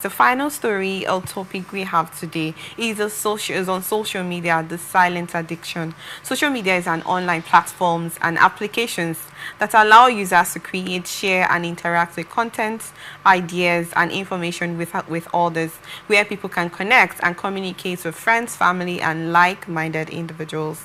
The final story or topic we have today is on social media, the silent addiction. Social media is an online platforms and applications that allow users to create, share, and interact with content, ideas, and information with others, where people can connect and communicate with friends, family, and like-minded individuals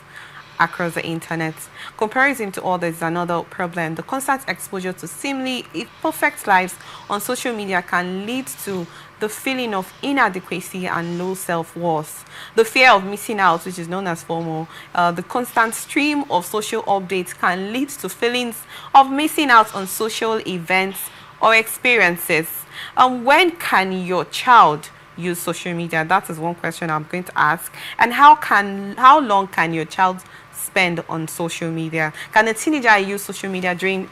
across the internet. Comparison to others is another problem. The constant exposure to seemingly perfect lives on social media can lead to the feeling of inadequacy and low self-worth. The fear of missing out, which is known as FOMO, the constant stream of social updates can lead to feelings of missing out on social events or experiences. When can your child use social media? That is one question I'm going to ask. And how long can your child spend on social media? Can a teenager use social media during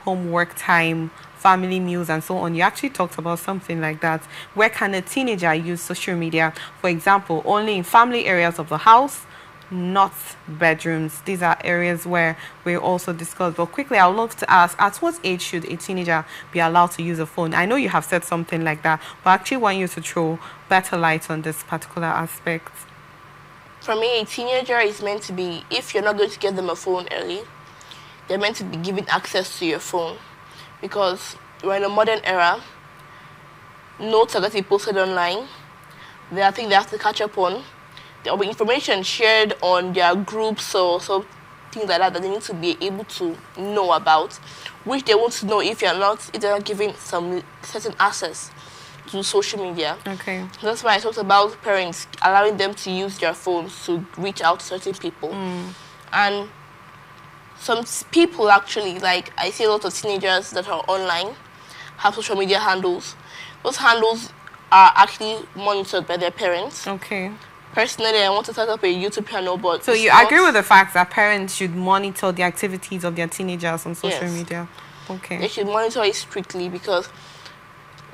homework time, family meals, and so on? You actually talked about something like that. Where can a teenager use social media? For example, only in family areas of the house, not bedrooms. These are areas where we also discussed. But quickly, I would love to ask, at what age should a teenager be allowed to use a phone? I know you have said something like that, but I actually want you to throw better light on this particular aspect. For me, a teenager is meant to be, if you're not going to get them a phone early, they're meant to be given access to your phone. Because we're in a modern era, notes are getting posted online. There are things they have to catch up on. There will be information shared on their groups or so things like that that they need to be able to know about, which they want to know if they're not giving some certain access to social media. Okay. That's why I talked about parents allowing them to use their phones to reach out to certain people. And some people actually, like I see a lot of teenagers that are online, have social media handles. Those handles are actually monitored by their parents. Okay. Personally, I want to set up a YouTube channel, but so you agree with the fact that parents should monitor the activities of their teenagers on social media? Okay. They should monitor it strictly because,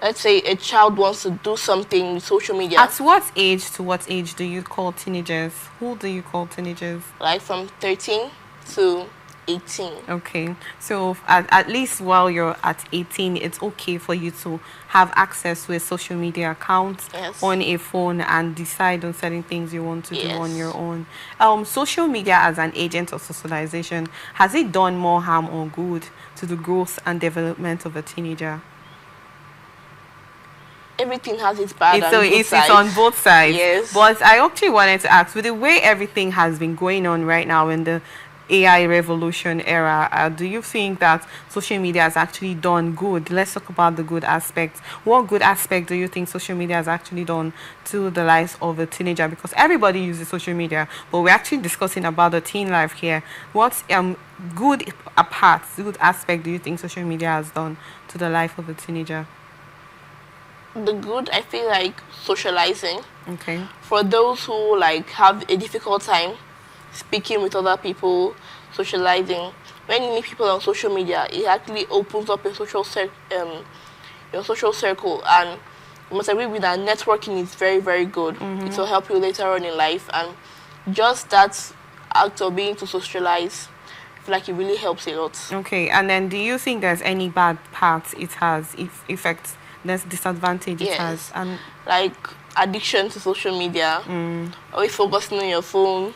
let's say, a child wants to do something with social media. At what age to what age do you call teenagers? Who do you call teenagers? Like from 13 to 18. Okay, so at least while you're at 18, it's okay for you to have access to a social media account on a phone and decide on certain things you want to do on your own. Social media as an agent of socialization, has it done more harm or good to the growth and development of a teenager? Everything has its bad and good it's sides. on both sides. Yes. But I actually wanted to ask, with the way everything has been going on right now in the AI revolution era, do you think that social media has actually done good? Let's talk about the good aspects. What good aspect do you think social media has actually done to the lives of a teenager? Because everybody uses social media, but we're actually discussing about the teen life here. What good aspect do you think social media has done to the life of a teenager? The good, I feel like socializing. Okay. For those who like have a difficult time speaking with other people, socializing, when you meet people on social media, it actually opens up your social circle. And you must agree with that networking is very, very good. It will help you later on in life. And just that act of being to socialize, I feel like it really helps a lot. Okay, and then do you think there's any bad parts it has, effects, there's disadvantage it has? And like addiction to social media, always focusing on your phone,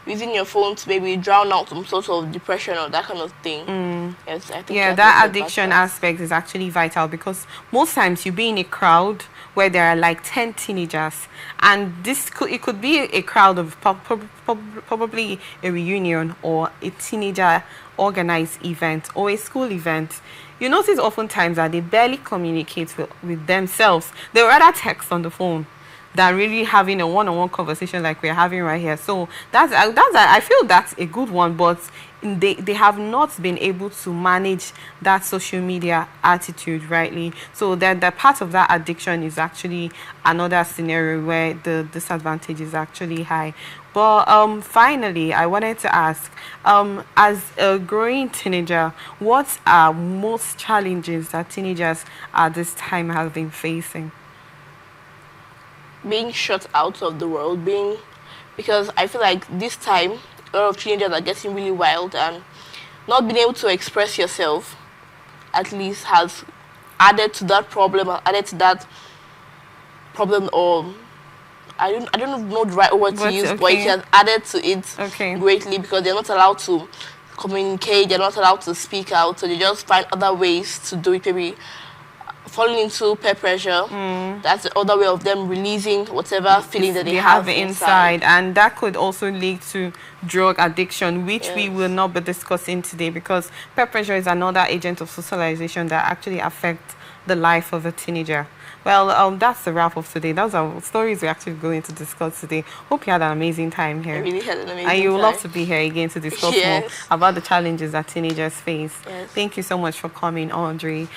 using your phone to maybe drown out some sort of depression or that kind of thing. Yes, I think that addiction aspect is actually vital, because most times you be in a crowd where there are like 10 teenagers, and it could be a crowd of probably a reunion or a teenager organized event or a school event. You notice oftentimes that they barely communicate with themselves. They rather text on the phone than really having a one-on-one conversation like we're having right here. So I feel that's a good one, but they have not been able to manage that social media attitude rightly. So that the part of that addiction is actually another scenario where the disadvantage is actually high. But finally, I wanted to ask, as a growing teenager, what are most challenges that teenagers at this time have been facing? Being shut out of the world, because I feel like this time a lot of teenagers are getting really wild, and not being able to express yourself at least has added to that problem, added to that problem, or I don't know the right word to But, use, but it okay. has added to it Okay. greatly, because they're not allowed to communicate, they're not allowed to speak out, so they just find other ways to do it, maybe falling into peer pressure. That's the other way of them releasing whatever feeling that they have inside. And that could also lead to drug addiction, which we Yes. will not be discussing today, because peer pressure is another agent of socialization that actually affects the life of a teenager. Well, that's the wrap of today. Those are stories we're actually going to discuss today. Hope you had an amazing time here. I really had an amazing And you would love to time. be here again to discuss Yes. more about the challenges that teenagers face. Yes. Thank you so much for coming, Audrey.